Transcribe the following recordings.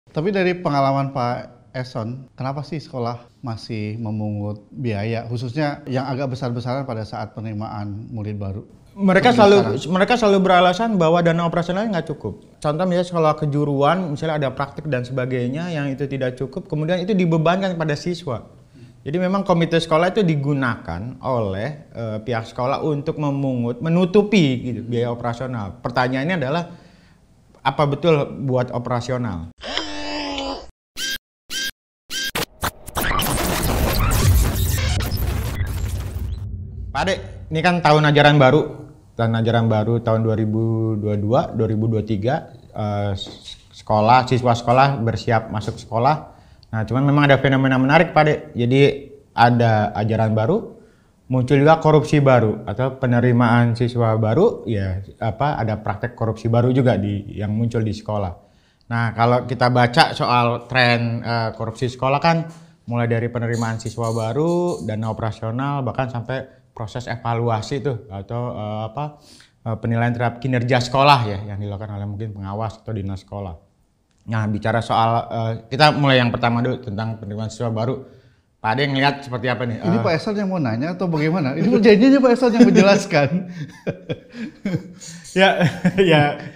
Tapi dari pengalaman Pak Eson, kenapa sih sekolah masih memungut biaya, khususnya yang agak besar-besaran pada saat penerimaan murid baru? Mereka selalu beralasan bahwa dana operasionalnya nggak cukup. Contoh misalnya sekolah kejuruan, misalnya ada praktik dan sebagainya yang itu tidak cukup, kemudian itu dibebankan pada siswa. Jadi memang komite sekolah itu digunakan oleh pihak sekolah untuk menutupi gitu, biaya operasional. Pertanyaannya adalah apa betul buat operasional? Pak Ade, ini kan tahun ajaran baru tahun 2022-2023, siswa sekolah bersiap masuk sekolah. Nah, cuman memang ada fenomena menarik Pak Ade. Jadi ada ajaran baru, muncul juga korupsi baru atau penerimaan siswa baru, ya ada praktek korupsi baru juga yang muncul di sekolah. Nah, kalau kita baca soal tren korupsi sekolah kan mulai dari penerimaan siswa baru, dana operasional, bahkan sampai proses evaluasi tuh atau penilaian terhadap kinerja sekolah ya yang dilakukan oleh mungkin pengawas atau dinas sekolah. Nah, bicara soal kita mulai yang pertama dulu tentang penerimaan siswa baru. Pak Ade ngelihat seperti apa nih? Ini Pak Eson yang mau nanya atau bagaimana? Ini perjanjiannya Pak Eson yang menjelaskan. ya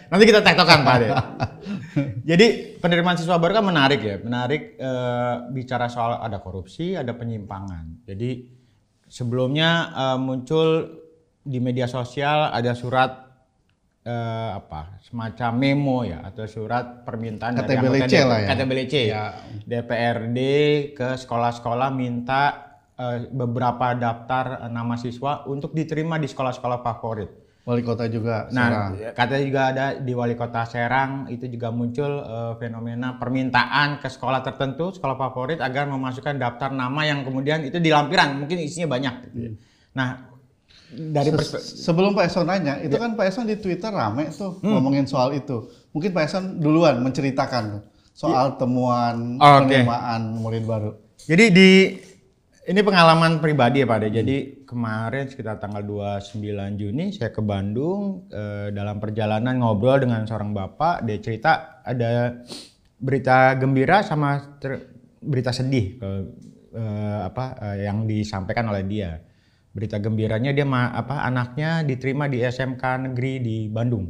nanti kita tektokan Pak Ade. Jadi penerimaan siswa baru kan menarik bicara soal ada korupsi, ada penyimpangan. Jadi sebelumnya muncul di media sosial ada surat semacam memo ya atau surat permintaan dari anggota KTBLC ya. DPRD ke sekolah-sekolah minta beberapa daftar nama siswa untuk diterima di sekolah-sekolah favorit. Wali kota juga Serang. Katanya juga ada di wali kota Serang itu juga muncul fenomena permintaan ke sekolah tertentu, sekolah favorit agar memasukkan daftar nama yang kemudian itu di lampiran mungkin isinya banyak. Nah, dari sebelum Pak Eson nanya, itu kan Pak Eson di Twitter rame tuh ngomongin soal itu. Mungkin Pak Eson duluan menceritakan soal temuan penerimaan murid baru. Jadi ini pengalaman pribadi ya Pak Ade. Jadi kemarin sekitar tanggal 29 Juni saya ke Bandung, dalam perjalanan ngobrol dengan seorang bapak, dia cerita ada berita gembira sama berita sedih yang disampaikan oleh dia. Berita gembiranya anaknya diterima di SMK negeri di Bandung.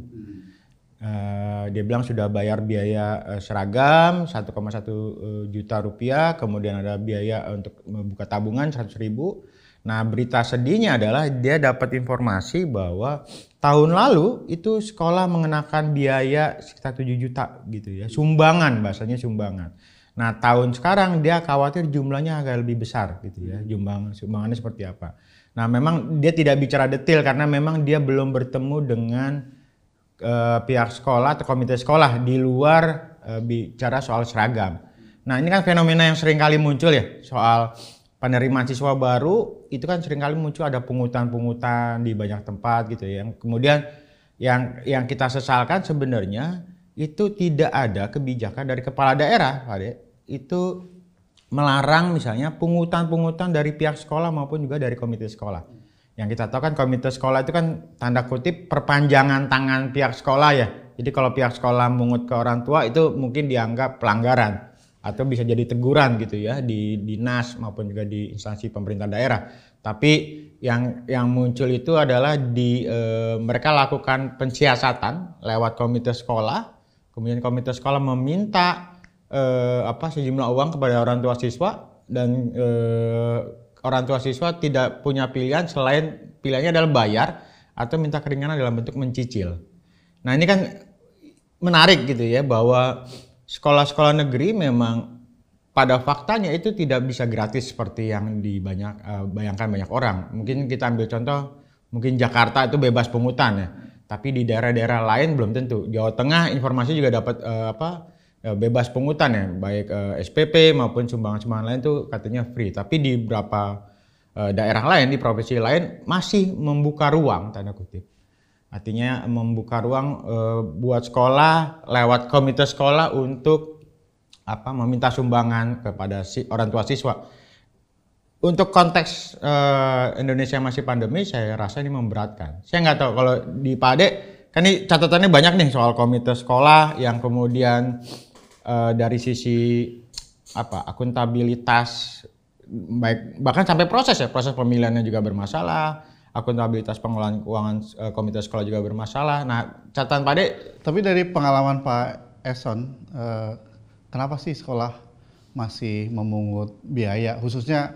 Dia bilang sudah bayar biaya seragam 1,1 juta rupiah, kemudian ada biaya untuk membuka tabungan 100.000. Nah, berita sedihnya adalah dia dapat informasi bahwa tahun lalu itu sekolah mengenakan biaya sekitar 7 juta gitu ya, sumbangan, bahasanya sumbangan. Nah, tahun sekarang dia khawatir jumlahnya agak lebih besar gitu ya, sumbangannya seperti apa. Nah, memang dia tidak bicara detail karena memang dia belum bertemu dengan pihak sekolah atau komite sekolah di luar bicara soal seragam. Nah, ini kan fenomena yang sering kali muncul ya, soal penerimaan siswa baru itu kan sering kali muncul ada pungutan-pungutan di banyak tempat gitu ya. Yang kemudian yang kita sesalkan sebenarnya itu tidak ada kebijakan dari kepala daerah, Pak Ade, itu melarang misalnya pungutan-pungutan dari pihak sekolah maupun juga dari komite sekolah. Yang kita tahu kan komite sekolah itu kan tanda kutip perpanjangan tangan pihak sekolah ya. Jadi kalau pihak sekolah mengut ke orang tua itu mungkin dianggap pelanggaran atau bisa jadi teguran gitu ya di dinas maupun juga di instansi pemerintah daerah. Tapi yang muncul itu adalah mereka lakukan pensiasatan lewat komite sekolah. Kemudian komite sekolah meminta sejumlah uang kepada orang tua siswa dan orang tua siswa tidak punya pilihan selain pilihannya adalah bayar atau minta keringanan dalam bentuk mencicil. Nah, ini kan menarik gitu ya bahwa sekolah-sekolah negeri memang pada faktanya itu tidak bisa gratis seperti yang bayangkan banyak orang. Mungkin kita ambil contoh, mungkin Jakarta itu bebas pungutan ya, tapi di daerah-daerah lain belum tentu. Jawa Tengah informasi juga dapat bebas pungutan ya, baik SPP maupun sumbangan-sumbangan lain tuh katanya free. Tapi di beberapa daerah lain, di provinsi lain masih membuka ruang, tanda kutip. Artinya membuka ruang buat sekolah lewat komite sekolah untuk meminta sumbangan kepada orang tua siswa. Untuk konteks Indonesia masih pandemi, saya rasa ini memberatkan. Saya nggak tahu kalau di Pak Ade, kan ini catatannya banyak nih soal komite sekolah yang kemudian dari sisi akuntabilitas, baik bahkan sampai proses pemilihannya juga bermasalah, akuntabilitas pengelolaan keuangan komite sekolah juga bermasalah. Nah, catatan Pak De. Tapi dari pengalaman Pak Eson, kenapa sih sekolah masih memungut biaya, khususnya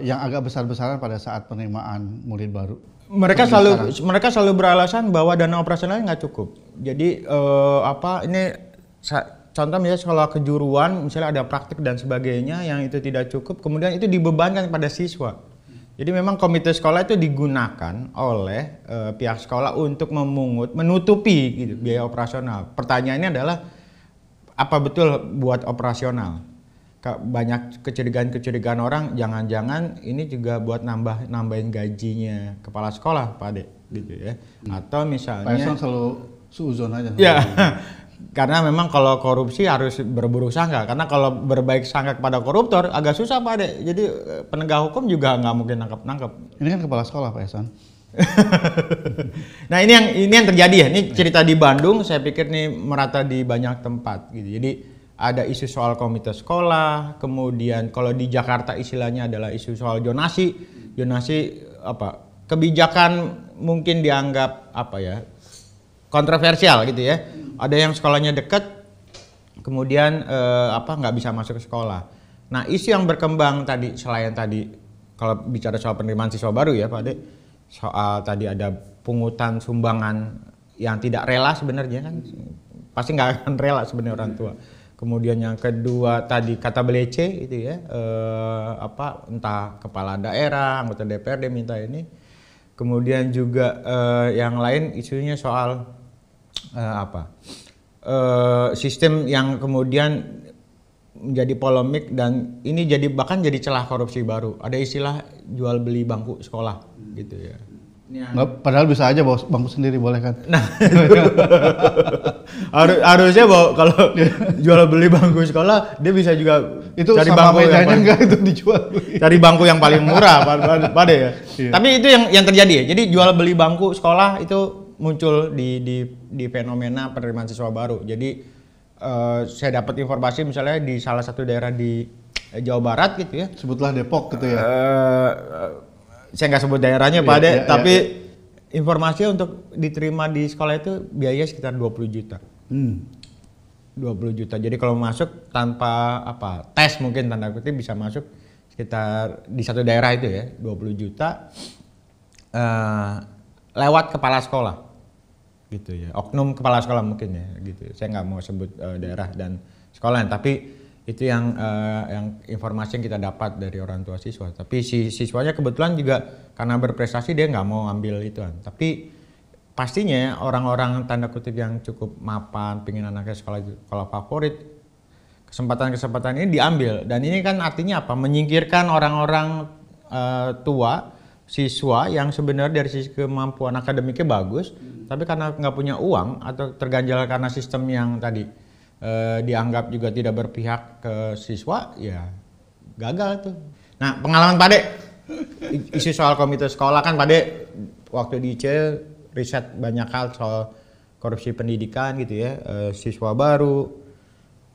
yang agak besar-besaran pada saat penerimaan murid baru? Mereka selalu beralasan bahwa dana operasionalnya nggak cukup. Jadi contoh misalnya sekolah kejuruan, misalnya ada praktik dan sebagainya yang itu tidak cukup, kemudian itu dibebankan pada siswa. Jadi memang komite sekolah itu digunakan oleh pihak sekolah untuk menutupi gitu, biaya operasional. Pertanyaannya adalah apa betul buat operasional? Banyak kecurigaan orang, jangan-jangan ini juga buat nambahin gajinya kepala sekolah, Pak De, gitu ya. Atau misalnya Pak Eson selalu suuzon aja. Ya, karena memang kalau korupsi harus berburuk sangka. Karena kalau berbaik sangka kepada koruptor agak susah, Pak De. Jadi penegak hukum juga nggak mungkin nangkep. Ini kan kepala sekolah, Pak Eson. Nah, ini yang terjadi ya. Ini cerita di Bandung, saya pikir nih merata di banyak tempat gitu. Jadi ada isu soal komite sekolah, kemudian kalau di Jakarta istilahnya adalah isu soal zonasi kebijakan mungkin dianggap kontroversial gitu ya. Ada yang sekolahnya dekat, kemudian nggak bisa masuk ke sekolah. Nah, isu yang berkembang tadi selain tadi kalau bicara soal penerimaan siswa baru ya Pak De, soal tadi ada pungutan sumbangan yang tidak rela sebenarnya kan, pasti nggak akan rela sebenarnya orang tua. Kemudian yang kedua tadi kata belece itu ya, entah kepala daerah, anggota DPRD minta ini. Kemudian juga yang lain isunya soal sistem yang kemudian menjadi polemik dan ini bahkan jadi celah korupsi baru. Ada istilah jual beli bangku sekolah gitu ya. Nggak, padahal bisa aja bawa bangku sendiri, boleh kan? Nah, harusnya kalau jual beli bangku sekolah dia bisa juga itu cari sama bangku mejanya enggak itu dijual. Cari bangku yang paling murah, Pak De ya. Iya. Tapi itu yang terjadi ya. Jadi jual beli bangku sekolah itu muncul di fenomena penerimaan siswa baru. Jadi saya dapat informasi misalnya di salah satu daerah di Jawa Barat gitu ya. Sebutlah Depok gitu ya. Saya nggak sebut daerahnya Pak De, tapi informasinya untuk diterima di sekolah itu biaya sekitar 20 juta. 20 juta. Jadi kalau masuk tanpa tes mungkin tanda kutip bisa masuk sekitar di satu daerah itu ya 20 juta lewat kepala sekolah gitu ya, oknum kepala sekolah mungkin ya gitu. Saya nggak mau sebut daerah dan sekolah, tapi itu yang informasi yang kita dapat dari orang tua siswa. Tapi si siswanya kebetulan juga karena berprestasi dia nggak mau ambil ituan. Tapi pastinya orang-orang tanda kutip yang cukup mapan, pingin anaknya sekolah favorit, kesempatan-kesempatan ini diambil. Dan ini kan artinya apa? Menyingkirkan orang-orang tua siswa yang sebenarnya dari sisi kemampuan akademiknya bagus, tapi karena nggak punya uang atau terganjal karena sistem yang tadi dianggap juga tidak berpihak ke siswa, ya gagal tuh. Nah, pengalaman Pak De, isu soal komite sekolah kan Pak De waktu di IC riset banyak hal soal korupsi pendidikan gitu ya, siswa baru,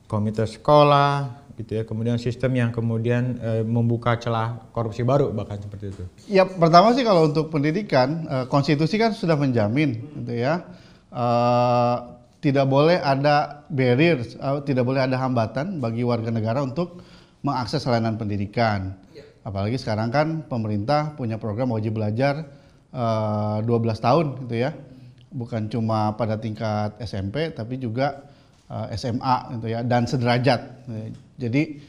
komite sekolah gitu ya, kemudian sistem yang kemudian membuka celah korupsi baru bahkan seperti itu. Ya, pertama sih kalau untuk pendidikan, konstitusi kan sudah menjamin gitu ya. Tidak boleh ada barrier, tidak boleh ada hambatan bagi warga negara untuk mengakses layanan pendidikan. Apalagi sekarang kan pemerintah punya program wajib belajar 12 tahun gitu ya. Bukan cuma pada tingkat SMP tapi juga SMA gitu ya, dan sederajat. Jadi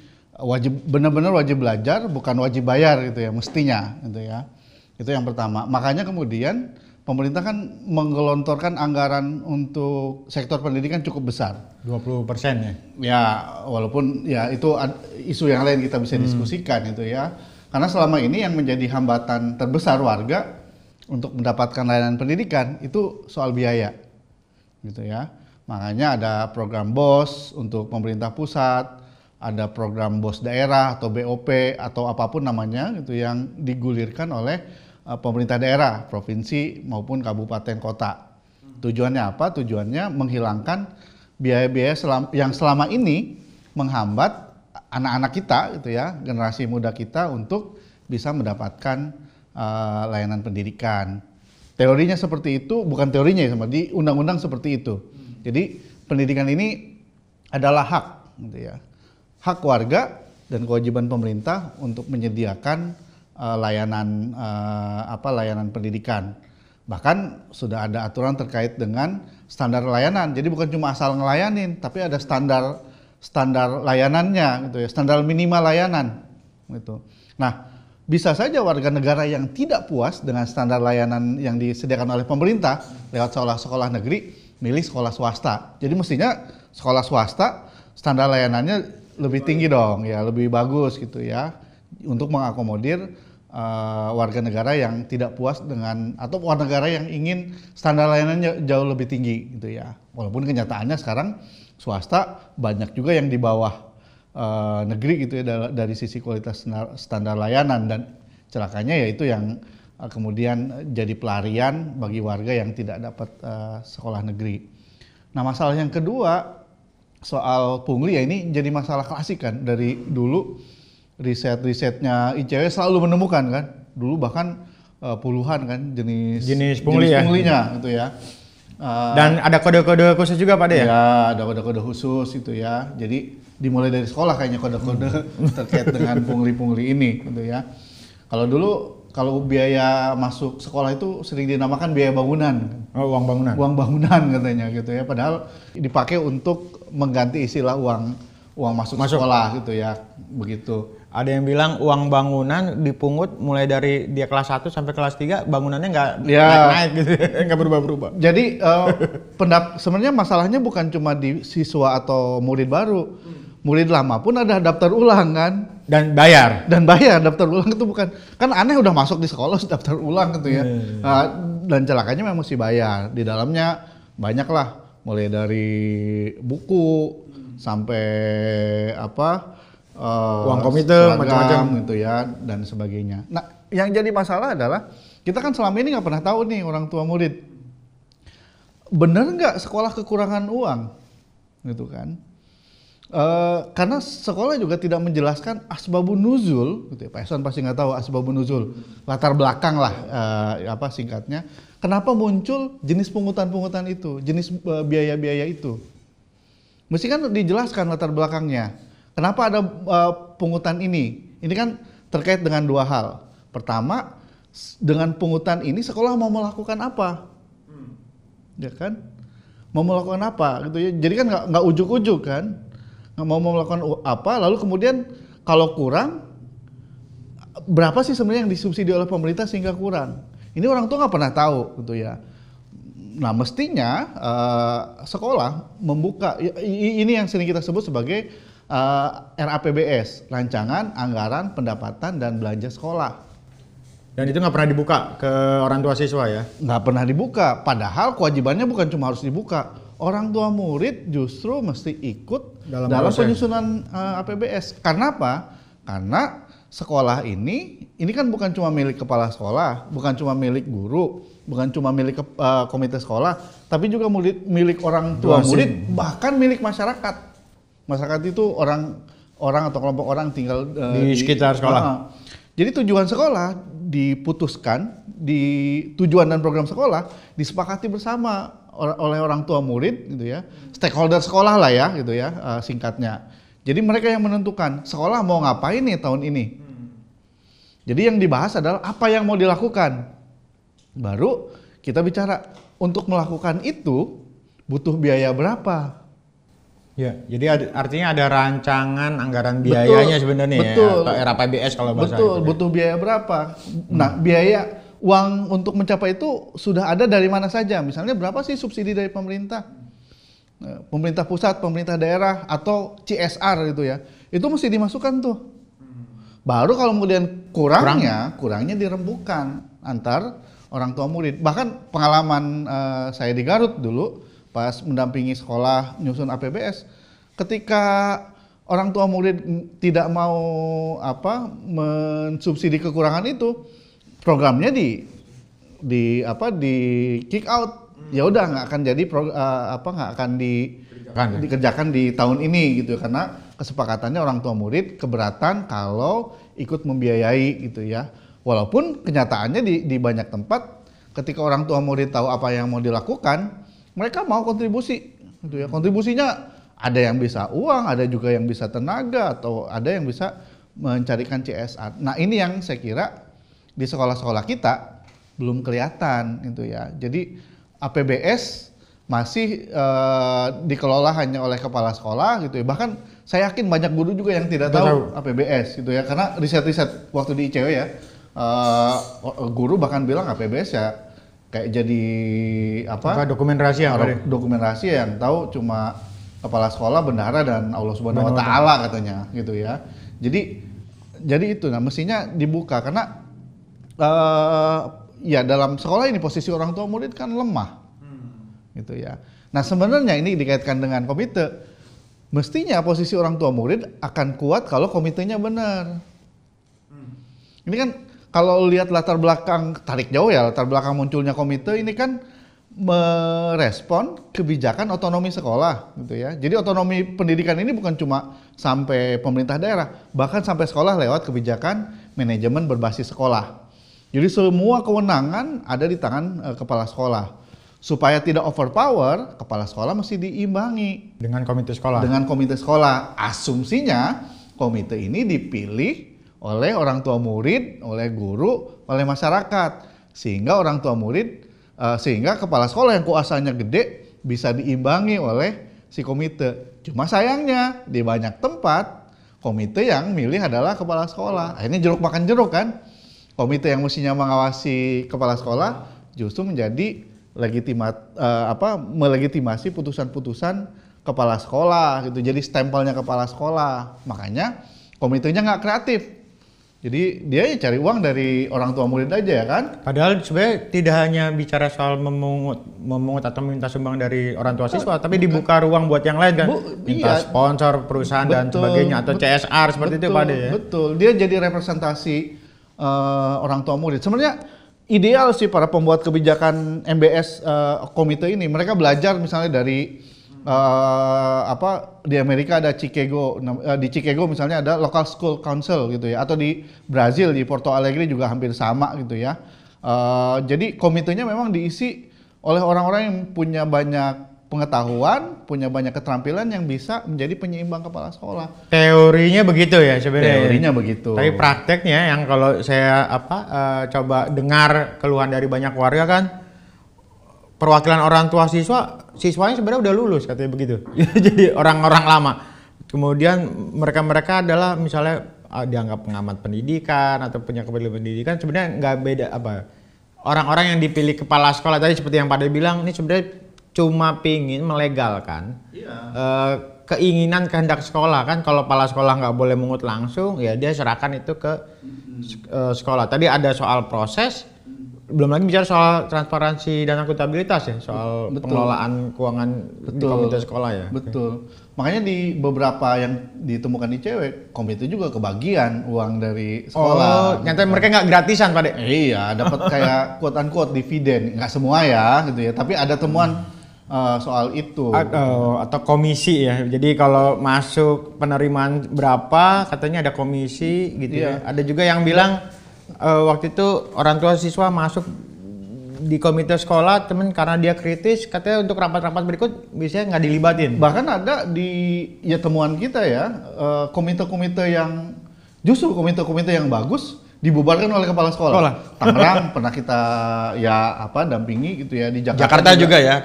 benar-benar wajib belajar, bukan wajib bayar gitu ya, mestinya gitu ya. Itu yang pertama. Makanya kemudian pemerintah kan menggelontorkan anggaran untuk sektor pendidikan cukup besar. 20% ya? Ya, walaupun ya itu isu yang lain kita bisa diskusikan itu ya. Karena selama ini yang menjadi hambatan terbesar warga untuk mendapatkan layanan pendidikan itu soal biaya. Gitu ya. Makanya ada program BOS untuk pemerintah pusat, ada program BOS daerah atau BOP atau apapun namanya gitu yang digulirkan oleh pemerintah daerah, provinsi maupun kabupaten kota. Tujuannya apa? Tujuannya menghilangkan biaya-biaya yang selama ini menghambat anak-anak kita gitu ya, generasi muda kita untuk bisa mendapatkan layanan pendidikan. Teorinya seperti itu, bukan teorinya ya, sama di undang-undang seperti itu. Jadi pendidikan ini adalah hak gitu ya. Hak warga dan kewajiban pemerintah untuk menyediakan layanan layanan pendidikan. Bahkan sudah ada aturan terkait dengan standar layanan. Jadi bukan cuma asal ngelayanin, tapi ada standar layanannya gitu ya, standar minimal layanan gitu. Nah, bisa saja warga negara yang tidak puas dengan standar layanan yang disediakan oleh pemerintah lewat sekolah-sekolah negeri milih sekolah swasta. Jadi mestinya sekolah swasta standar layanannya lebih tinggi dong ya, lebih bagus gitu ya, untuk mengakomodir warga negara yang tidak puas dengan, atau warga negara yang ingin standar layanannya jauh lebih tinggi gitu ya. Walaupun kenyataannya sekarang swasta banyak juga yang di bawah negeri gitu ya dari sisi kualitas standar layanan, dan celakanya yaitu yang kemudian jadi pelarian bagi warga yang tidak dapat sekolah negeri. Nah, masalah yang kedua soal pungli ya, ini jadi masalah klasik kan dari dulu. Risetnya ICW selalu menemukan kan, dulu bahkan puluhan kan jenis punglinya gitu ya. Dan ada kode-kode khusus juga Pak De ya? Ya, ada kode-kode khusus itu ya. Jadi dimulai dari sekolah kayaknya kode-kode terkait dengan pungli-pungli ini gitu ya. Kalau biaya masuk sekolah itu sering dinamakan biaya bangunan. Oh, uang bangunan. Uang bangunan katanya gitu ya. Padahal dipakai untuk mengganti istilah uang masuk sekolah gitu ya. Begitu. Ada yang bilang uang bangunan dipungut mulai dari dia kelas 1 sampai kelas 3, bangunannya nggak naik-naik gitu, nggak berubah-berubah. Jadi sebenarnya masalahnya bukan cuma di siswa atau murid baru. Murid lama pun ada daftar ulang kan. Dan bayar daftar ulang itu bukan, kan aneh udah masuk di sekolah daftar ulang gitu ya. Dan celakanya memang mesti bayar. Di dalamnya banyak lah, mulai dari buku sampai uang komite macam-macam gitu ya dan sebagainya. Nah, yang jadi masalah adalah kita kan selama ini nggak pernah tahu nih orang tua murid, bener nggak sekolah kekurangan uang gitu kan. Karena sekolah juga tidak menjelaskan asbabun nuzul gitu ya. Pak Eson pasti nggak tahu asbabun nuzul, latar belakang lah singkatnya, kenapa muncul jenis pungutan itu, jenis biaya-biaya itu. Mesti kan dijelaskan latar belakangnya. Kenapa ada pungutan ini? Ini kan terkait dengan dua hal. Pertama, dengan pungutan ini sekolah mau melakukan apa? Ya kan? Mau melakukan apa gitu ya. Jadi kan nggak ujuk-ujuk kan? Nggak mau melakukan apa, lalu kemudian kalau kurang, berapa sih sebenarnya yang disubsidi oleh pemerintah sehingga kurang? Ini orang tua nggak pernah tahu gitu ya. Nah, mestinya sekolah membuka, ini yang sering kita sebut sebagai RAPBS, Rancangan Anggaran Pendapatan dan Belanja Sekolah. Dan itu nggak pernah dibuka ke orang tua siswa ya? Nggak pernah dibuka, padahal kewajibannya bukan cuma harus dibuka. Orang tua murid justru mesti ikut dalam penyusunan APBS. Karena apa? Karena sekolah ini kan bukan cuma milik kepala sekolah, bukan cuma milik guru, bukan cuma milik komite sekolah, tapi juga milik orang tua murid, bahkan milik masyarakat. Masyarakat itu orang atau kelompok orang tinggal di sekitar sekolah. Jadi tujuan sekolah diputuskan, tujuan dan program sekolah disepakati bersama oleh orang tua murid gitu ya, stakeholder sekolah lah ya gitu ya singkatnya. Jadi mereka yang menentukan sekolah mau ngapain nih tahun ini. Jadi yang dibahas adalah apa yang mau dilakukan. Baru kita bicara untuk melakukan itu butuh biaya berapa. Ya, jadi artinya ada rancangan anggaran biayanya sebenarnya ya, atau RAPBS kalau bahasa Betul, butuh biaya berapa. Nah, biaya uang untuk mencapai itu sudah ada dari mana saja. Misalnya berapa sih subsidi dari pemerintah? Pemerintah pusat, pemerintah daerah, atau CSR gitu ya. Itu mesti dimasukkan tuh. Baru kalau kemudian kurangnya dirembukan antar orang tua murid. Bahkan pengalaman saya di Garut dulu, pas mendampingi sekolah nyusun APBS, ketika orang tua murid tidak mau mensubsidi kekurangan itu, programnya di kick out ya udah nggak akan jadi nggak akan dikerjakan di tahun ini gitu, karena kesepakatannya orang tua murid keberatan kalau ikut membiayai gitu ya. Walaupun kenyataannya di banyak tempat ketika orang tua murid tahu apa yang mau dilakukan, mereka mau kontribusi gitu ya. Kontribusinya ada yang bisa uang, ada juga yang bisa tenaga, atau ada yang bisa mencarikan CSR. Nah, ini yang saya kira di sekolah-sekolah kita belum kelihatan gitu ya. Jadi APBS masih dikelola hanya oleh kepala sekolah gitu ya. Bahkan saya yakin banyak guru juga yang tidak tahu APBS gitu ya. Karena riset-riset waktu di ICW ya, guru bahkan bilang APBS ya kayak jadi dokumen rahasia. Dokumen rahasia yang tahu cuma kepala sekolah, bendahara, dan Allah Subhanahu wa Ta'ala katanya gitu ya. Jadi itu, nah mestinya dibuka karena ya dalam sekolah ini posisi orang tua murid kan lemah, gitu ya. Nah sebenarnya ini dikaitkan dengan komite, mestinya posisi orang tua murid akan kuat kalau komitenya benar. Ini kan kalau lihat latar belakang, tarik jauh ya, latar belakang munculnya komite ini kan merespon kebijakan otonomi sekolah gitu ya. Jadi otonomi pendidikan ini bukan cuma sampai pemerintah daerah, bahkan sampai sekolah lewat kebijakan manajemen berbasis sekolah. Jadi semua kewenangan ada di tangan kepala sekolah. Supaya tidak overpower, kepala sekolah mesti diimbangi dengan komite sekolah. Dengan komite sekolah. Asumsinya komite ini dipilih oleh orang tua murid, oleh guru, oleh masyarakat, sehingga orang tua murid sehingga kepala sekolah yang kuasanya gede bisa diimbangi oleh si komite. Cuma sayangnya di banyak tempat komite yang milih adalah kepala sekolah. Akhirnya jeruk makan jeruk kan. Komite yang mestinya mengawasi kepala sekolah justru menjadi melegitimasi putusan-putusan kepala sekolah gitu. Jadi stempelnya kepala sekolah. Makanya komitenya nggak kreatif. Jadi dia ya cari uang dari orang tua murid aja ya kan. Padahal sebenarnya tidak hanya bicara soal memungut atau minta sumbang dari orang tua siswa, tapi dibuka ruang buat yang lain kan. Minta sponsor perusahaan dan sebagainya, atau CSR seperti itu Pak De ya. Betul, dia jadi representasi orang tua murid. Sebenarnya ideal sih para pembuat kebijakan MBS komite ini. Mereka belajar misalnya dari di Amerika ada Chicago, di Chicago misalnya ada local school council gitu ya, atau di Brazil di Porto Alegre juga hampir sama gitu ya. Jadi komitenya memang diisi oleh orang-orang yang punya banyak pengetahuan, punya banyak keterampilan yang bisa menjadi penyeimbang kepala sekolah. Teorinya begitu ya sebenarnya. Teorinya begitu. Tapi prakteknya yang kalau saya coba dengar keluhan dari banyak warga kan, perwakilan orang tua siswanya sebenarnya udah lulus katanya begitu. Jadi orang-orang lama. Kemudian mereka adalah misalnya dianggap pengamat pendidikan atau punya kepedulian pendidikan, sebenarnya nggak beda orang-orang yang dipilih kepala sekolah tadi seperti yang Pak De bilang, ini sebenarnya cuma pingin melegalkan keinginan kehendak sekolah kan. Kalau kepala sekolah nggak boleh mengut langsung, ya dia serahkan itu ke sekolah. Tadi ada soal proses, belum lagi bicara soal transparansi dan akuntabilitas ya, soal pengelolaan keuangan di komite sekolah ya. Betul. Makanya di beberapa yang ditemukan di ICW, komite juga kebagian uang dari sekolah. Oh, nyata mereka nggak gratisan Pak De? Iya, dapat kayak quote unquote dividen. Nggak semua ya gitu ya, tapi ada temuan soal itu. Atau komisi ya. Jadi kalau masuk penerimaan berapa, katanya ada komisi gitu ya. Ada juga yang bilang waktu itu orang tua siswa masuk di komite sekolah, karena dia kritis, katanya untuk rapat-rapat berikut biasanya nggak dilibatin. Bahkan ada temuan kita ya, komite-komite yang justru komite-komite yang bagus dibubarkan oleh kepala sekolah. Tangerang pernah kita dampingi gitu ya, di Jakarta juga ya.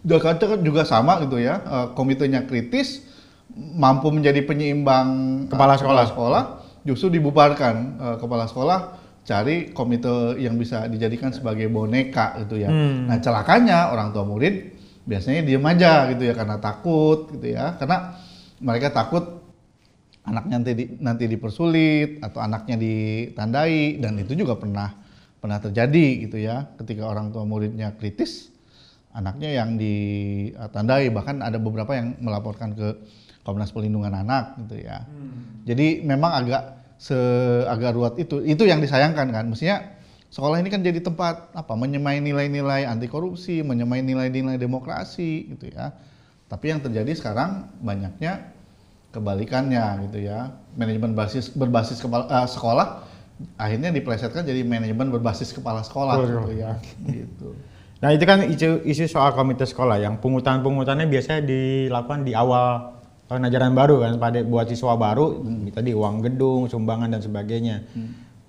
Jakarta kan juga sama gitu ya, komitenya kritis, mampu menjadi penyeimbang kepala sekolah, justru dibubarkan kepala sekolah, cari komite yang bisa dijadikan sebagai boneka gitu ya. Nah celakanya orang tua murid biasanya diem aja gitu ya, karena takut gitu ya, karena mereka takut anaknya nanti dipersulit atau anaknya ditandai, dan itu juga pernah terjadi gitu ya, ketika orang tua muridnya kritis, anaknya yang ditandai, bahkan ada beberapa yang melaporkan ke Komnas Perlindungan Anak gitu ya. Jadi memang agak ruwet itu yang disayangkan kan. Mestinya sekolah ini kan jadi tempat menyemai nilai-nilai anti korupsi, menyemai nilai-nilai demokrasi gitu ya. Tapi yang terjadi sekarang banyaknya kebalikannya gitu ya. Manajemen berbasis sekolah akhirnya diplesetkan jadi manajemen berbasis kepala sekolah gitu ya. Gitu. Nah itu kan isu soal komite sekolah yang pungutannya biasanya dilakukan di awal tahun ajaran baru kan, pada buat siswa baru, tadi uang gedung, sumbangan dan sebagainya.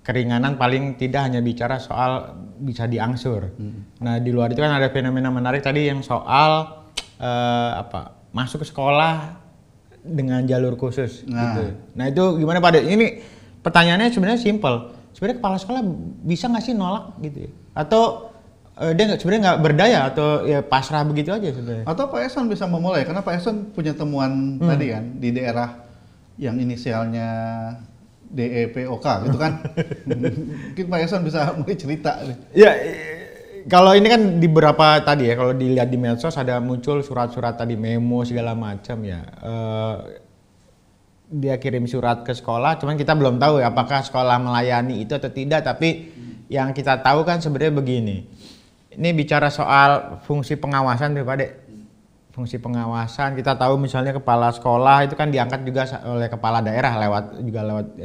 Keringanan paling tidak hanya bicara soal bisa diangsur. Nah di luar itu kan ada fenomena menarik tadi yang soal masuk ke sekolah dengan jalur khusus. Gitu. Nah itu gimana Pak De? Ini pertanyaannya sebenarnya simpel. Sebenarnya kepala sekolah bisa nggak sih nolak gitu ya? Atau dia sebenarnya nggak berdaya atau ya pasrah begitu aja sebenarnya? Atau Pak Eson bisa memulai, karena Pak Eson punya temuan tadi kan di daerah yang inisialnya DEPOK gitu kan. Mungkin Pak Eson bisa mulai cerita. Ya, kalau ini kan di beberapa tadi ya, kalau dilihat di medsos ada muncul surat-surat tadi, memo segala macam ya. Dia kirim surat ke sekolah, cuman kita belum tahu ya apakah sekolah melayani itu atau tidak. Tapi yang kita tahu kan sebenarnya begini. Ini bicara soal fungsi pengawasan tuh Pak De. Fungsi pengawasan, kita tahu misalnya kepala sekolah itu kan diangkat juga oleh kepala daerah lewat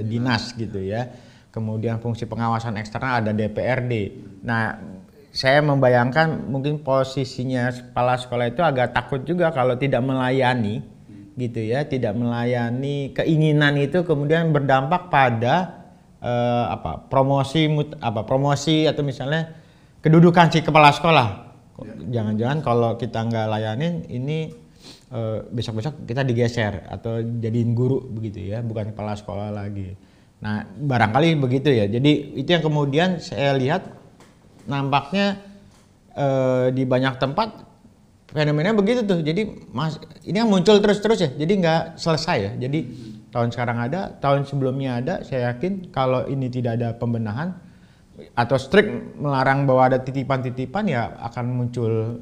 dinas gitu ya. Kemudian fungsi pengawasan eksternal ada DPRD. Nah, saya membayangkan mungkin posisinya kepala sekolah itu agak takut juga kalau tidak melayani gitu ya, tidak melayani keinginan itu kemudian berdampak pada promosi atau misalnya kedudukan si kepala sekolah. Jangan-jangan kalau kita nggak layanin ini besok-besok kita digeser atau jadiin guru begitu ya, bukan kepala sekolah lagi. Nah barangkali begitu ya. Jadi itu yang kemudian saya lihat nampaknya di banyak tempat fenomenanya begitu tuh. Jadi ini yang muncul terus-terus ya. Jadi nggak selesai ya. Jadi tahun sekarang ada, tahun sebelumnya ada. Saya yakin kalau ini tidak ada pembenahan atau strict melarang bahwa ada titipan-titipan ya akan muncul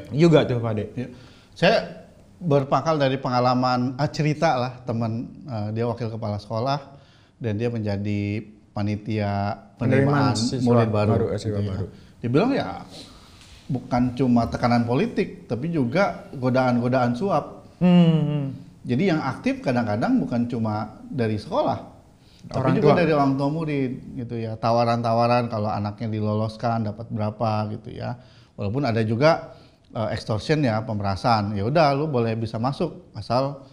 juga tuh Pak De. Saya berpangkal dari pengalaman cerita lah teman dia wakil kepala sekolah dan dia menjadi panitia penerimaan murid baru. Dia bilang ya bukan cuma tekanan politik tapi juga godaan-godaan suap. Jadi yang aktif kadang-kadang bukan cuma dari sekolah. Tapi juga dari orang tua murid gitu ya, tawaran-tawaran kalau anaknya diloloskan dapat berapa gitu ya. Walaupun ada juga extortion ya, pemerasan. Ya udah lu boleh bisa masuk asal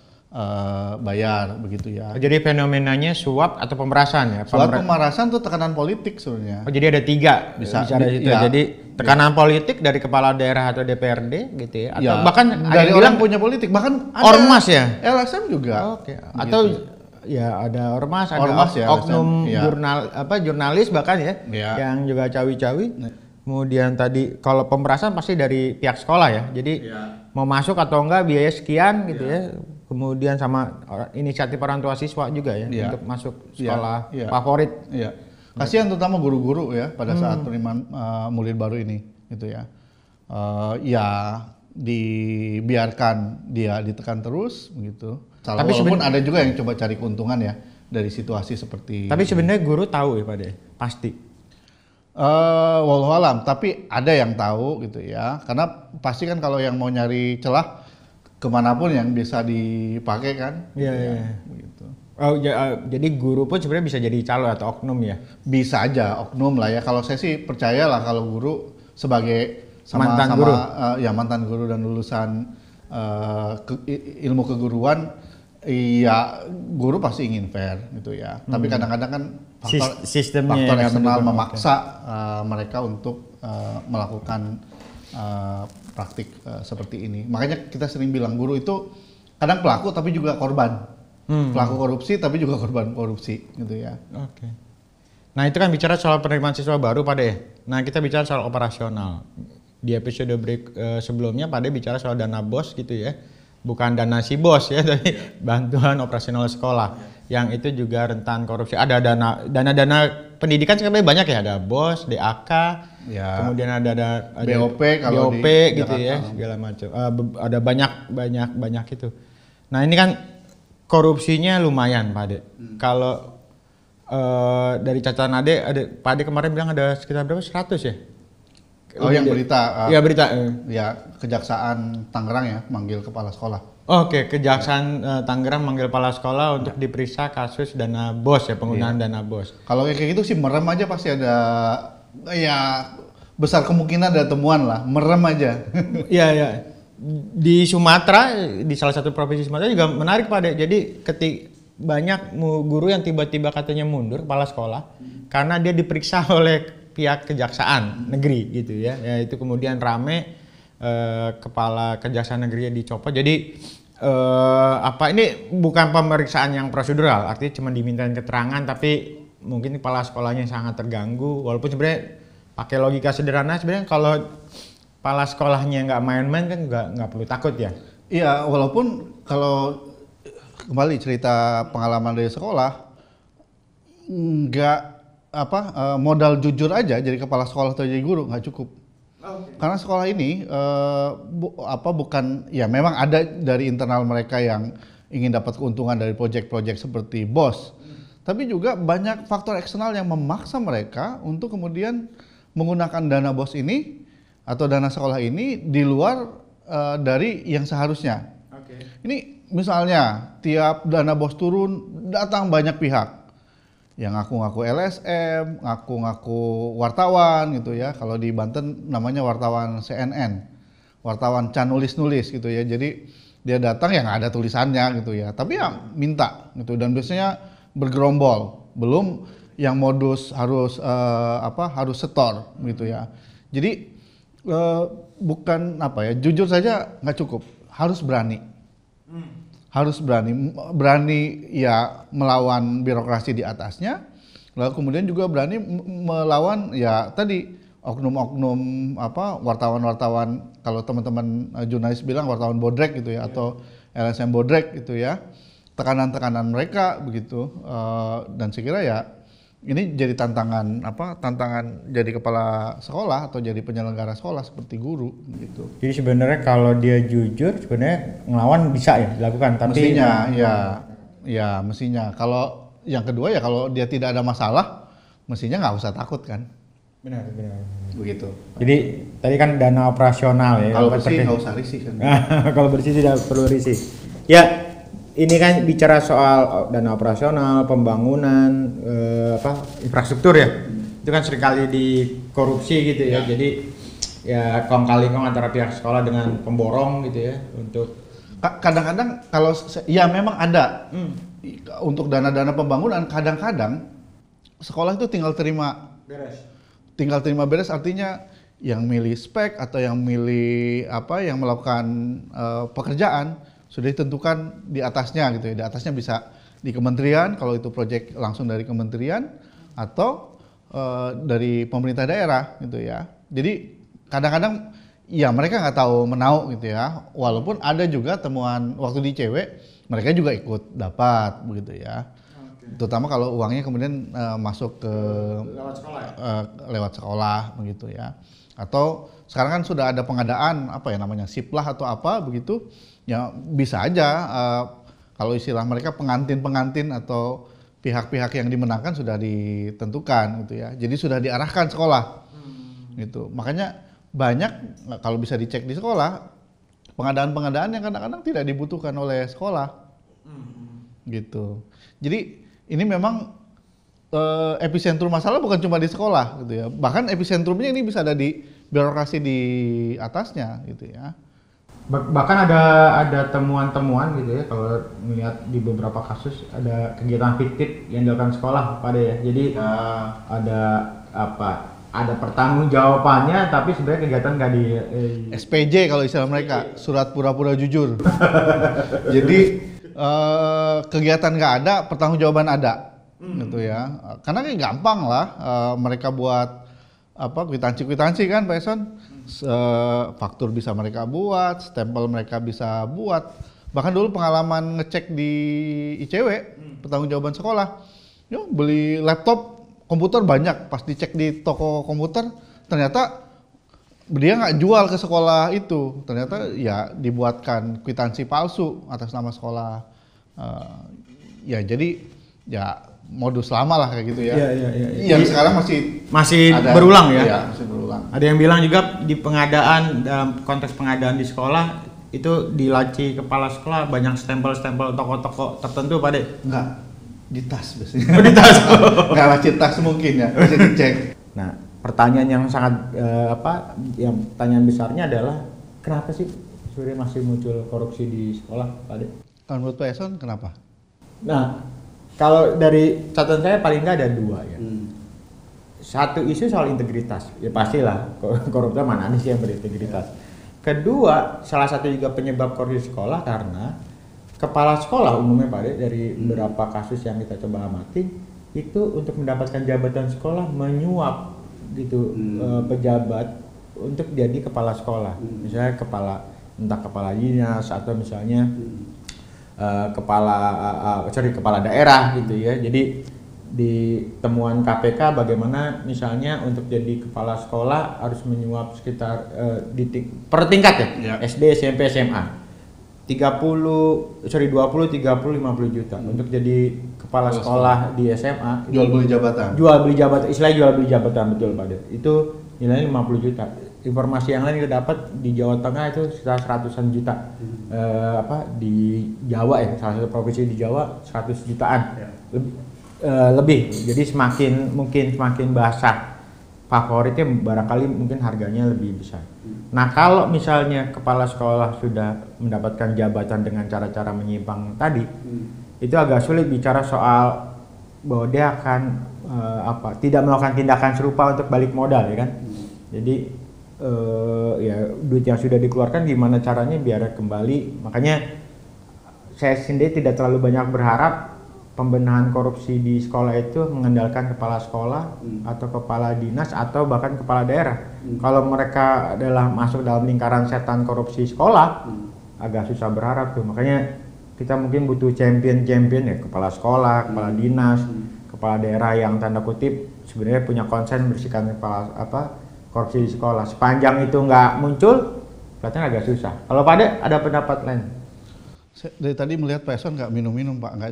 bayar begitu ya. Jadi fenomenanya suap atau pemerasan ya? Suap pemerasan tuh tekanan politik sebenarnya. Oh jadi ada tiga bisa situ. Ya. Jadi tekanan politik dari kepala daerah atau DPRD gitu ya? Atau bahkan dari orang punya politik, bahkan ada ormas ya? LSM juga. Oke. Atau gitu. Ya ada ormas ada oknum jurnalis bahkan ya, yang juga cawi-cawi. Kemudian tadi kalau pemerasan pasti dari pihak sekolah ya. Jadi mau masuk atau enggak biaya sekian gitu ya. Kemudian sama inisiatif orang tua siswa juga ya untuk masuk sekolah favorit. Kasihan terutama guru-guru ya pada saat penerimaan murid baru ini gitu ya. Dibiarkan dia ditekan terus gitu. Tapi walaupun ada juga yang coba cari keuntungan ya dari situasi seperti. Tapi sebenarnya guru tahu ya Pak De, pasti. Wallahualam, tapi ada yang tahu gitu ya, karena pasti kan kalau yang mau nyari celah kemanapun yang bisa dipakai kan. Iya. Gitu. Oh jadi guru pun sebenarnya bisa jadi calo atau oknum ya? Bisa aja oknum lah ya. Kalau saya sih percayalah kalau guru sebagai mantan guru dan lulusan ilmu keguruan. Iya, guru pasti ingin fair gitu ya. Tapi kadang-kadang kan faktor eksternal memaksa mereka untuk melakukan praktik seperti ini. Makanya kita sering bilang guru itu kadang pelaku tapi juga korban. Pelaku korupsi tapi juga korban korupsi gitu ya. Oke. Nah itu kan bicara soal penerimaan siswa baru Pak De. Nah kita bicara soal operasional. Di episode sebelumnya Pak De bicara soal dana BOS gitu ya. Bukan dana si bos ya, tapi bantuan operasional sekolah yang itu juga rentan korupsi. Ada dana pendidikan sebenarnya banyak ya, ada BOS, DAK, kemudian ada BOP gitu ya, segala macam. Ada banyak itu. Nah ini kan korupsinya lumayan Pak De. Kalau Dari catatan Pak Ade kemarin bilang ada sekitar berapa? 100 ya? Oh, yang berita. Ya berita. Ya, Kejaksaan Tangerang ya manggil kepala sekolah. Oke, Kejaksaan Tangerang manggil kepala sekolah untuk diperiksa kasus dana BOS ya, penggunaan dana BOS. Kalau kayak gitu sih merem aja pasti ada, ya besar kemungkinan ada temuan lah, merem aja. Iya, ya. Di Sumatera, di salah satu provinsi Sumatera juga menarik Pak Ade. Jadi banyak guru yang tiba-tiba katanya mundur kepala sekolah karena dia diperiksa oleh pihak kejaksaan negeri gitu ya. Ya itu kemudian rame, kepala kejaksaan negerinya dicopot. Jadi ini bukan pemeriksaan yang prosedural, artinya cuma dimintain keterangan tapi mungkin kepala sekolahnya sangat terganggu. Walaupun sebenarnya pakai logika sederhana sebenarnya kalau kepala sekolahnya nggak main-main kan nggak perlu takut ya. Iya, walaupun kalau kembali cerita pengalaman dari sekolah, nggak modal jujur aja jadi kepala sekolah atau jadi guru nggak cukup. Karena sekolah ini bukan, ya memang ada dari internal mereka yang ingin dapat keuntungan dari proyek-proyek seperti BOS, tapi juga banyak faktor eksternal yang memaksa mereka untuk kemudian menggunakan dana BOS ini atau dana sekolah ini di luar dari yang seharusnya. Ini misalnya tiap dana BOS turun datang banyak pihak yang ngaku-ngaku LSM, ngaku-ngaku wartawan gitu ya. Kalau di Banten namanya wartawan CNN, wartawan can nulis-nulis gitu ya. Jadi dia datang yang ada tulisannya gitu ya, tapi ya minta gitu, dan biasanya bergerombol. Belum yang modus harus harus setor gitu ya. Jadi bukan jujur saja nggak cukup, harus berani. Harus berani ya melawan birokrasi di atasnya, lalu kemudian juga berani melawan ya tadi oknum-oknum wartawan-wartawan, kalau teman-teman jurnalis bilang wartawan bodrek gitu ya, atau LSM bodrek gitu ya, tekanan-tekanan mereka begitu. Dan saya kira ya ini jadi tantangan jadi kepala sekolah atau jadi penyelenggara sekolah seperti guru gitu. Jadi sebenarnya kalau dia jujur sebenarnya ngelawan bisa ya dilakukan, tapi mestinya. Kalau yang kedua ya kalau dia tidak ada masalah, mestinya nggak usah takut kan. Benar. Begitu. Jadi tadi kan dana operasional ya. Kalau bersih nggak usah risih kan. Kalau bersih tidak perlu risih. Ya. Ini kan bicara soal dana operasional, pembangunan, infrastruktur ya. Itu kan seringkali dikorupsi gitu ya. Jadi ya kong kali kong antara pihak sekolah dengan pemborong gitu ya untuk. Kadang-kadang kalau ya memang ada untuk dana-dana pembangunan, kadang-kadang sekolah itu tinggal terima beres, artinya yang milih spek atau yang milih yang melakukan pekerjaan sudah ditentukan di atasnya gitu ya. Di atasnya bisa di kementerian kalau itu proyek langsung dari kementerian, atau dari pemerintah daerah gitu ya. Jadi kadang-kadang ya mereka nggak tahu menau gitu ya. Walaupun ada juga temuan waktu di ICW mereka juga ikut dapat begitu ya. Terutama kalau uangnya kemudian masuk ke lewat sekolah begitu ya. Atau sekarang kan sudah ada pengadaan namanya siplah atau apa begitu. Ya bisa aja kalau istilah mereka pengantin atau pihak-pihak yang dimenangkan sudah ditentukan gitu ya. Jadi sudah diarahkan sekolah. Gitu. Makanya banyak kalau bisa dicek di sekolah pengadaan-pengadaan yang kadang-kadang tidak dibutuhkan oleh sekolah. Gitu. Jadi ini memang epicentrum masalah bukan cuma di sekolah gitu ya. Bahkan epicentrumnya ini bisa ada di birokrasi di atasnya gitu ya. Bahkan ada temuan-temuan gitu ya, kalau melihat di beberapa kasus ada kegiatan fiktif yang dilakukan sekolah pada ya. Jadi ada pertanggungjawabannya tapi sebenarnya kegiatan nggak di SPJ kalau istilah mereka, surat pura-pura jujur. Jadi kegiatan nggak ada, pertanggungjawaban ada. Gitu ya. Karena kayak gampang lah mereka buat kwitansi kan Pak Eson. Faktur bisa mereka buat, stempel mereka bisa buat. Bahkan dulu pengalaman ngecek di ICW, pertanggungjawaban sekolah, beli laptop, komputer banyak, pas dicek di toko komputer ternyata dia nggak jual ke sekolah itu, ternyata ya dibuatkan kwitansi palsu atas nama sekolah. Ya jadi ya modus lama lah kayak gitu ya. Iya. Yang sekarang masih ada, berulang ya. Iya, masih berulang. Ada yang bilang juga di pengadaan, dalam konteks pengadaan di sekolah itu di laci kepala sekolah banyak stempel-stempel toko-toko tertentu Pak De. Enggak, di tas biasanya. Di tas. Enggak laci tas mungkin ya, bisa dicek. Nah, pertanyaan yang sangat yang pertanyaan besarnya adalah kenapa sih sebenarnya masih muncul korupsi di sekolah Pak De? Kalau menurut Pak Eson kenapa? Nah, kalau dari catatan saya paling nggak ada dua ya. Satu isu soal integritas, ya pastilah koruptor mana ada sih yang berintegritas. Kedua, salah satu juga penyebab korupsi sekolah karena kepala sekolah umumnya Pak De, dari beberapa kasus yang kita coba amati itu untuk mendapatkan jabatan sekolah menyuap gitu pejabat untuk jadi kepala sekolah. Misalnya entah kepala dinas atau misalnya kepala daerah gitu ya. Jadi di temuan KPK bagaimana misalnya untuk jadi kepala sekolah harus menyuap sekitar per tingkat ya, SD, SMP, SMA 20, 50 juta untuk jadi kepala sekolah di SMA. Jual beli jabatan. Istilahnya jual beli jabatan, betul Pak De. Itu nilainya 50 juta. Informasi yang lain kita dapat di Jawa Tengah itu sekitar 100-an juta. Di Jawa ya, salah satu provinsi di Jawa 100 jutaan. Lebih. Jadi semakin bahasa favoritnya barangkali mungkin harganya lebih besar. Nah, kalau misalnya kepala sekolah sudah mendapatkan jabatan dengan cara-cara menyimpang tadi, itu agak sulit bicara soal bahwa dia akan tidak melakukan tindakan serupa untuk balik modal ya kan. Jadi duit yang sudah dikeluarkan gimana caranya biar kembali. Makanya saya sendiri tidak terlalu banyak berharap pembenahan korupsi di sekolah itu mengandalkan kepala sekolah atau kepala dinas atau bahkan kepala daerah. Kalau mereka adalah masuk dalam lingkaran setan korupsi sekolah, agak susah berharap tuh. Makanya kita mungkin butuh champion ya, kepala sekolah, kepala dinas, kepala daerah yang tanda kutip sebenarnya punya konsen bersihkan korupsi di sekolah. Sepanjang itu nggak muncul, kelihatannya agak susah. Kalau Pak De ada pendapat lain? Dari tadi melihat Pak Eson nggak minum Pak, nggak.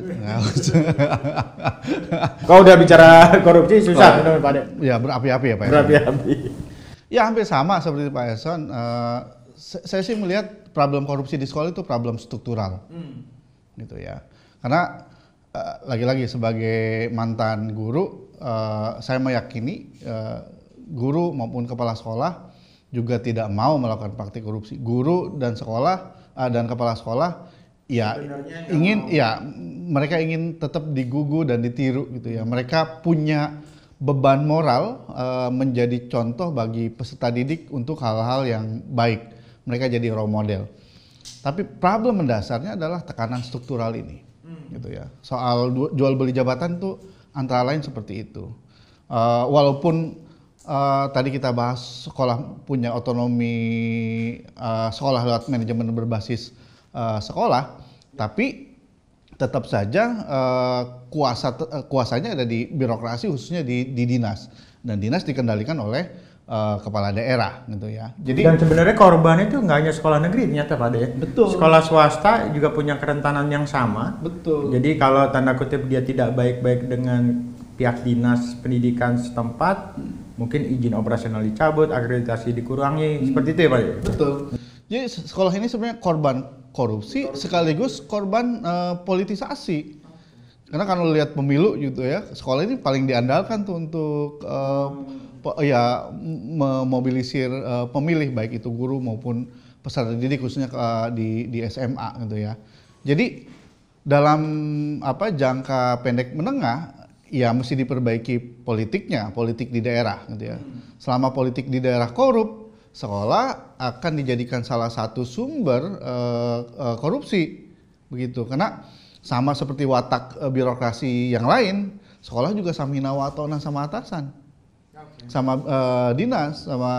Kau udah bicara korupsi susah minum Pak De. Ya berapi-api ya Pak. Berapi-api. Ya hampir sama seperti Pak Eson. Saya sih melihat problem korupsi di sekolah itu problem struktural, gitu ya. Karena lagi-lagi sebagai mantan guru, saya meyakini guru maupun kepala sekolah juga tidak mau melakukan praktik korupsi. Guru dan sekolah dan kepala sekolah mereka ingin tetap digugu dan ditiru gitu ya. Mereka punya beban moral menjadi contoh bagi peserta didik untuk hal-hal yang baik. Mereka jadi role model. Tapi problem mendasarnya adalah tekanan struktural ini, gitu ya. Soal jual beli jabatan tuh antara lain seperti itu. Walaupun tadi kita bahas sekolah punya otonomi sekolah lewat manajemen berbasis sekolah, tapi tetap saja kuasanya ada di birokrasi, khususnya di dinas, dan dinas dikendalikan oleh kepala daerah gitu ya. Jadi dan sebenarnya korbannya itu nggak hanya sekolah negeri ternyata Pak De. Betul. Sekolah swasta juga punya kerentanan yang sama. Betul. Jadi kalau tanda kutip dia tidak baik-baik dengan pihak dinas pendidikan setempat, mungkin izin operasional dicabut, akreditasi dikurangi, seperti itu ya Pak De. Betul. Jadi sekolah ini sebenarnya korban korupsi sekaligus korban politisasi. Karena kalau lihat pemilu gitu ya, sekolah ini paling diandalkan tuh untuk memobilisir pemilih, baik itu guru maupun peserta didik, khususnya di SMA gitu ya. Jadi dalam jangka pendek menengah ya mesti diperbaiki politiknya, politik di daerah gitu ya. Selama politik di daerah korup, sekolah akan dijadikan salah satu sumber korupsi begitu. Karena sama seperti watak birokrasi yang lain, sekolah juga samina watona sama atasan, sama dinas, sama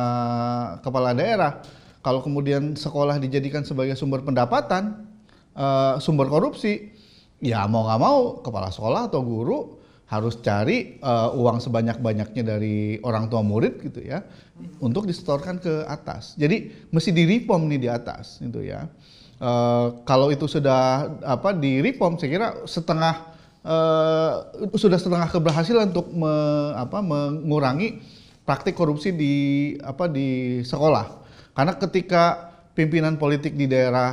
kepala daerah. Kalau kemudian sekolah dijadikan sebagai sumber pendapatan, sumber korupsi, ya mau nggak mau kepala sekolah atau guru harus cari uang sebanyak-banyaknya dari orang tua murid gitu ya, untuk disetorkan ke atas. Jadi mesti di-reform nih di atas gitu ya. Kalau itu sudah di-reform, saya kira setengah sudah setengah keberhasilan untuk mengurangi praktik korupsi di sekolah. Karena ketika pimpinan politik di daerah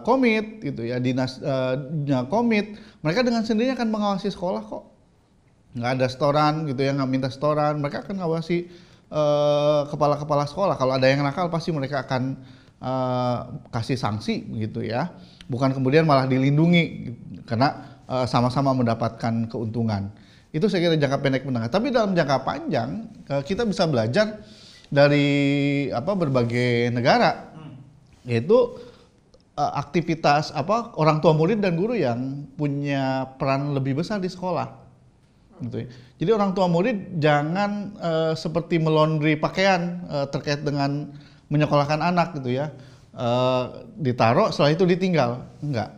komit gitu ya, dinasnya komit, mereka dengan sendirinya akan mengawasi sekolah kok. Nggak ada setoran gitu ya, nggak minta setoran, mereka akan ngawasi kepala-kepala sekolah. Kalau ada yang nakal pasti mereka akan kasih sanksi gitu ya. Bukan kemudian malah dilindungi gitu, karena sama-sama mendapatkan keuntungan. Itu saya kira jangka pendek menengah. Tapi dalam jangka panjang kita bisa belajar dari berbagai negara, yaitu aktivitas orang tua murid dan guru yang punya peran lebih besar di sekolah. Gitu ya. Jadi orang tua murid jangan seperti melondri pakaian terkait dengan menyekolahkan anak gitu ya, ditaruh setelah itu ditinggal. Enggak,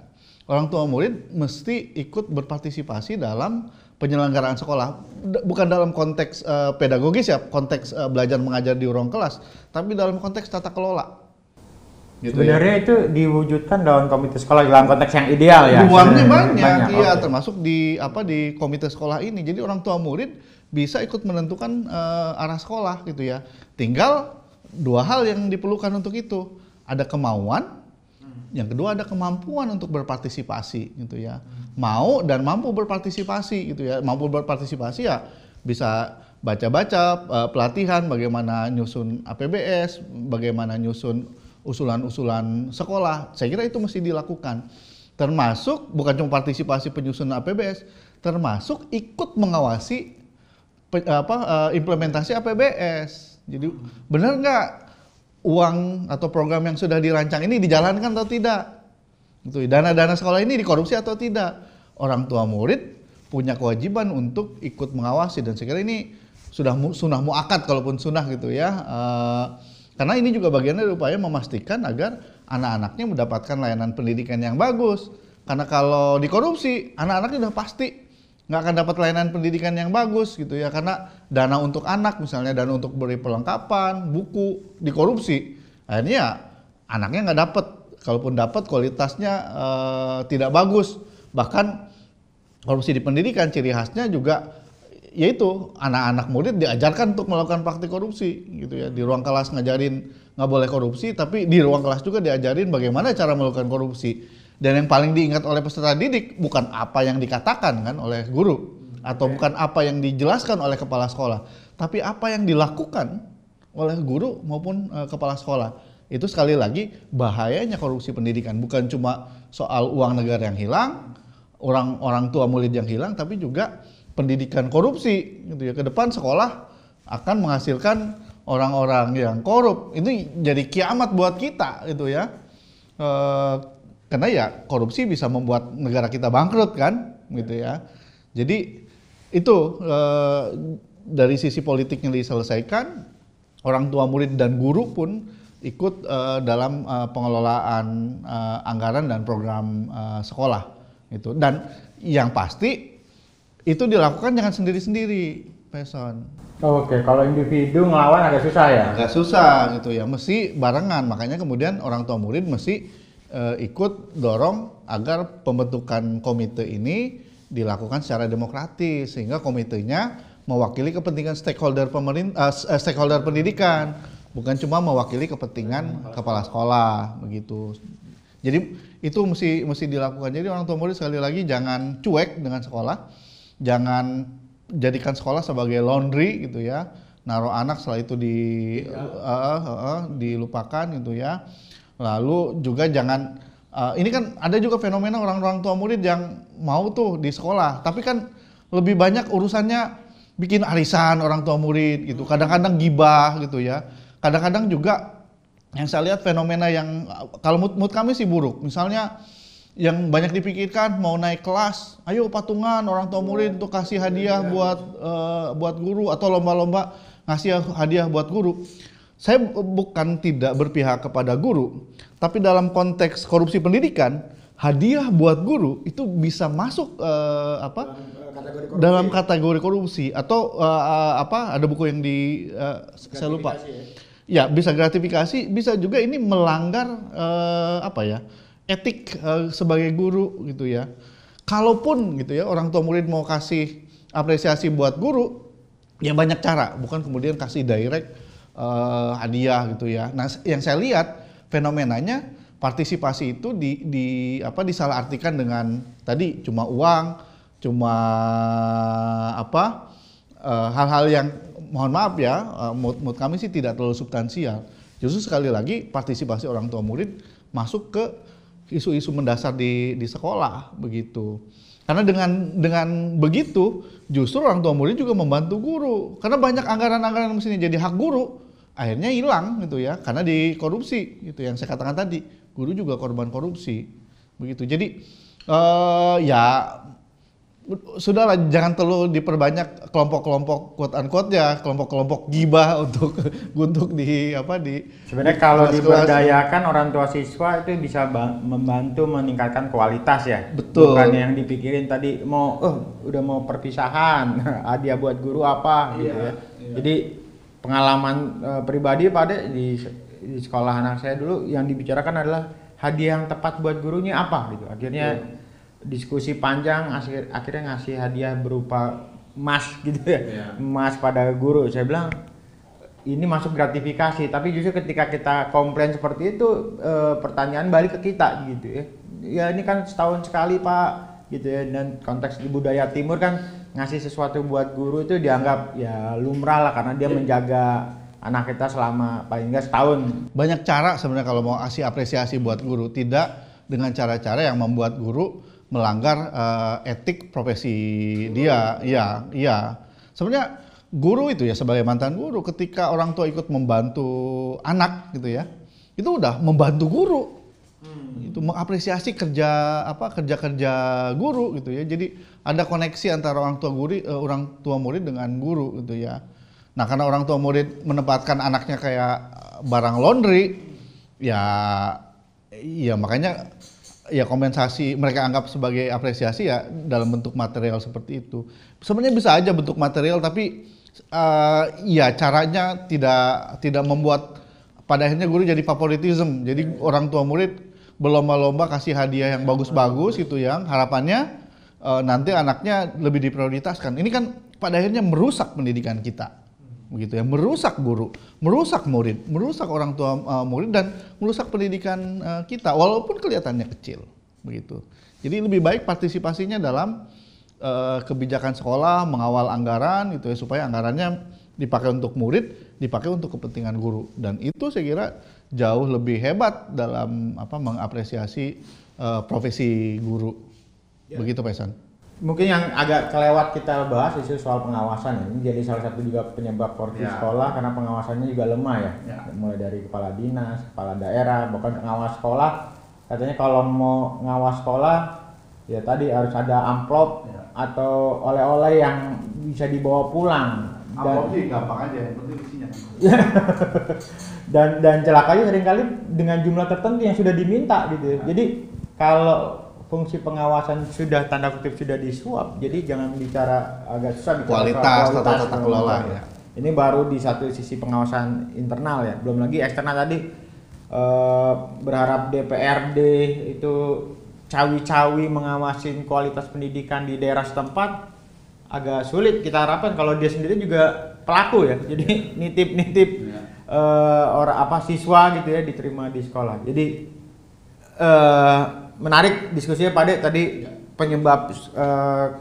orang tua murid mesti ikut berpartisipasi dalam penyelenggaraan sekolah, bukan dalam konteks pedagogis ya, konteks belajar mengajar di ruang kelas, tapi dalam konteks tata kelola. Gitu sebenarnya ya. Itu diwujudkan dalam komite sekolah dalam konteks yang ideal ya. Ruangnya banyak, iya, okay. Termasuk di komite sekolah ini. Jadi orang tua murid bisa ikut menentukan arah sekolah gitu ya. Tinggal dua hal yang diperlukan untuk itu, ada kemauan, yang kedua ada kemampuan untuk berpartisipasi gitu ya. Mau dan mampu berpartisipasi gitu ya. Mampu berpartisipasi ya bisa baca-baca pelatihan bagaimana nyusun APBS, bagaimana nyusun usulan-usulan sekolah. Saya kira itu mesti dilakukan. Termasuk bukan cuma partisipasi penyusunan APBS, termasuk ikut mengawasi implementasi APBS. Jadi benar nggak uang atau program yang sudah dirancang ini dijalankan atau tidak? Gitu. Dana-dana sekolah ini dikorupsi atau tidak? Orang tua murid punya kewajiban untuk ikut mengawasi, dan saya kira ini sudah sunnah muakkad kalaupun sunnah gitu ya. Karena ini juga bagian dari upaya memastikan agar anak-anaknya mendapatkan layanan pendidikan yang bagus. Karena kalau dikorupsi, anak-anaknya udah pasti nggak akan dapat layanan pendidikan yang bagus gitu ya, karena dana untuk anak misalnya, dana untuk beri perlengkapan, buku dikorupsi, akhirnya anaknya nggak dapat, kalaupun dapat kualitasnya tidak bagus. Bahkan korupsi di pendidikan ciri khasnya juga yaitu anak-anak murid diajarkan untuk melakukan praktik korupsi gitu ya. Di ruang kelas ngajarin nggak boleh korupsi, tapi di ruang kelas juga diajarin bagaimana cara melakukan korupsi. Dan yang paling diingat oleh peserta didik bukan apa yang dikatakan kan oleh guru, atau bukan apa yang dijelaskan oleh kepala sekolah, tapi apa yang dilakukan oleh guru maupun kepala sekolah. Itu sekali lagi bahayanya korupsi pendidikan, bukan cuma soal uang negara yang hilang, orang tua murid yang hilang, tapi juga pendidikan korupsi gitu ya. Ke depan sekolah akan menghasilkan orang-orang yang korup. Ini jadi kiamat buat kita gitu ya. Karena ya korupsi bisa membuat negara kita bangkrut kan gitu ya. Jadi itu dari sisi politiknya diselesaikan, orang tua murid dan guru pun ikut dalam pengelolaan anggaran dan program sekolah gitu. Dan yang pasti itu dilakukan jangan sendiri-sendiri, Peson. Oke, kalau individu ngelawan agak susah ya? Agak susah gitu ya, mesti barengan. Makanya kemudian orang tua murid mesti ikut dorong agar pembentukan komite ini dilakukan secara demokratis, sehingga komitenya mewakili kepentingan stakeholder pendidikan, bukan cuma mewakili kepentingan kepala sekolah begitu. Jadi itu mesti dilakukan. Jadi orang tua murid sekali lagi jangan cuek dengan sekolah, jangan jadikan sekolah sebagai laundry gitu ya, naruh anak setelah itu dilupakan gitu ya. Lalu juga jangan, ini kan ada juga fenomena orang-orang tua murid yang mau tuh di sekolah, tapi kan lebih banyak urusannya bikin arisan orang tua murid gitu, kadang-kadang gibah gitu ya, kadang-kadang juga yang saya lihat fenomena yang kalau mood kami sih buruk, misalnya yang banyak dipikirkan mau naik kelas, ayo patungan orang tua murid untuk kasih hadiah buat guru, atau lomba-lomba ngasih hadiah buat guru. Saya bukan tidak berpihak kepada guru, tapi dalam konteks korupsi pendidikan, hadiah buat guru itu bisa masuk dalam kategori korupsi, atau ada buku yang saya lupa. Ya, bisa gratifikasi, bisa juga ini melanggar etik sebagai guru gitu ya. kalaupun gitu ya orang tua murid mau kasih apresiasi buat guru, ya banyak cara, bukan kemudian kasih direct hadiah gitu ya. Nah, yang saya lihat fenomenanya partisipasi itu disalahartikan dengan tadi cuma uang, cuma hal-hal yang mohon maaf ya, menurut kami sih tidak terlalu substansial. Justru sekali lagi partisipasi orang tua murid masuk ke isu-isu mendasar di sekolah begitu. Karena dengan begitu justru orang tua murid juga membantu guru. Karena banyak anggaran-anggaran yang mestinya jadi hak guru akhirnya hilang gitu ya, karena dikorupsi gitu yang saya katakan tadi. Guru juga korban korupsi begitu. Jadi ya sudahlah, jangan terlalu diperbanyak kelompok-kelompok quote unquote ya, kelompok-kelompok gibah untuk di sebenarnya kalau diberdayakan orang tua siswa itu bisa membantu meningkatkan kualitas ya. Betul. Bukan yang dipikirin tadi udah mau perpisahan, hadiah buat guru apa gitu ya. Jadi pengalaman pribadi pada di sekolah anak saya dulu yang dibicarakan adalah hadiah yang tepat buat gurunya apa gitu. Akhirnya diskusi panjang, akhirnya ngasih hadiah berupa emas gitu ya, emas pada guru. Saya bilang ini masuk gratifikasi, tapi justru ketika kita komplain seperti itu, pertanyaan balik ke kita gitu ya. Ya ini kan setahun sekali Pak gitu ya, dan konteks di budaya timur kan ngasih sesuatu buat guru itu dianggap ya lumrah lah, karena dia menjaga anak kita selama paling enggak setahun. Banyak cara sebenarnya kalau mau kasih apresiasi buat guru, tidak dengan cara-cara yang membuat guru melanggar etik profesi dia. Iya. Sebenarnya guru itu ya, sebagai mantan guru, ketika orang tua ikut membantu anak gitu ya, itu udah membantu guru. Itu mengapresiasi kerja guru gitu ya. Jadi ada koneksi antara orang tua murid dengan guru gitu ya. Nah, karena orang tua murid menempatkan anaknya kayak barang laundry, ya makanya ya kompensasi mereka anggap sebagai apresiasi ya dalam bentuk material seperti itu. Sebenarnya bisa aja bentuk material, tapi ya caranya tidak membuat pada akhirnya guru jadi favoritism. Jadi orang tua murid berlomba-lomba kasih hadiah yang bagus-bagus gitu, yang harapannya nanti anaknya lebih diprioritaskan. Ini kan pada akhirnya merusak pendidikan kita. Begitu ya, merusak guru, merusak murid, merusak orang tua murid, dan merusak pendidikan kita walaupun kelihatannya kecil begitu. Jadi lebih baik partisipasinya dalam kebijakan sekolah, mengawal anggaran gitu ya, supaya anggarannya dipakai untuk murid, dipakai untuk kepentingan guru, dan itu saya kira jauh lebih hebat dalam mengapresiasi profesi guru. Begitu Pak Ihsan. Mungkin yang agak kelewat kita bahas isu soal pengawasan ya. Ini jadi salah satu juga penyebab korupsi sekolah, karena pengawasannya juga lemah ya. Mulai dari kepala dinas, kepala daerah, bahkan pengawas sekolah. Katanya kalau mau ngawas sekolah ya tadi harus ada amplop atau oleh-oleh yang bisa dibawa pulang. Amplop sih gampang aja, yang penting isinya. dan celakanya seringkali dengan jumlah tertentu yang sudah diminta gitu. Jadi kalau fungsi pengawasan sudah tanda kutip sudah disuap, jadi jangan bicara agak susah bicara kualitas tata kelola ya. Ini baru di satu sisi pengawasan internal ya, belum lagi eksternal tadi berharap DPRD itu cawi-cawi mengawasin kualitas pendidikan di daerah setempat agak sulit kita harapkan kalau dia sendiri juga pelaku ya, jadi nitip siswa gitu ya diterima di sekolah. Jadi menarik diskusinya pada tadi penyebab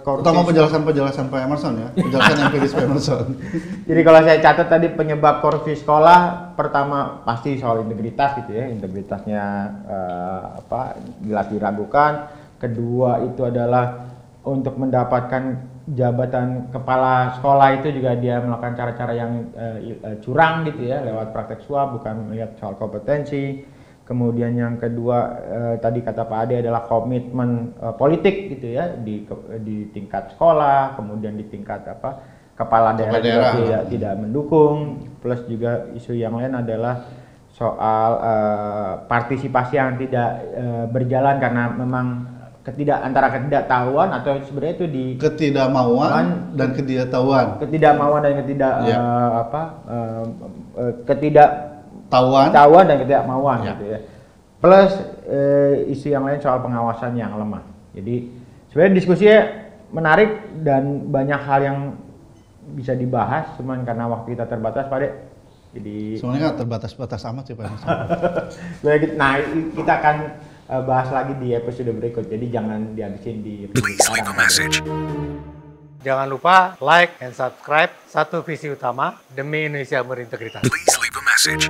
korupsi. Utama penjelasan Pak Emerson ya, penjelasan empiris Pak Emerson. Jadi kalau saya catat tadi penyebab korupsi sekolah, pertama pasti soal integritas gitu ya, integritasnya diragukan. Kedua itu adalah untuk mendapatkan jabatan kepala sekolah itu juga dia melakukan cara-cara yang curang gitu ya, lewat praktek suap, bukan melihat soal kompetensi. Kemudian yang kedua tadi kata Pak Ade adalah komitmen politik gitu ya di tingkat sekolah, kemudian di tingkat kepala daerah juga tidak mendukung. Plus juga isu yang lain adalah soal partisipasi yang tidak berjalan karena memang antara ketidaktahuan atau sebenarnya itu di ketidakmauan dan ketidaktahuan. Ketidakmauan dan ketidaktahuan dan ketidakmauan gitu ya. Plus isu yang lain soal pengawasan yang lemah. Jadi Sebenarnya diskusinya menarik dan banyak hal yang bisa dibahas, cuman karena waktu kita terbatas, Pak Dek. Jadi sebenarnya nggak terbatas-batas amat sih Pak. nah, kita akan bahas lagi di episode berikut. Jadi jangan dihabisin di episode sekarang. Jangan lupa like and subscribe Satu Visi Utama demi Indonesia berintegritas. Please leave a message.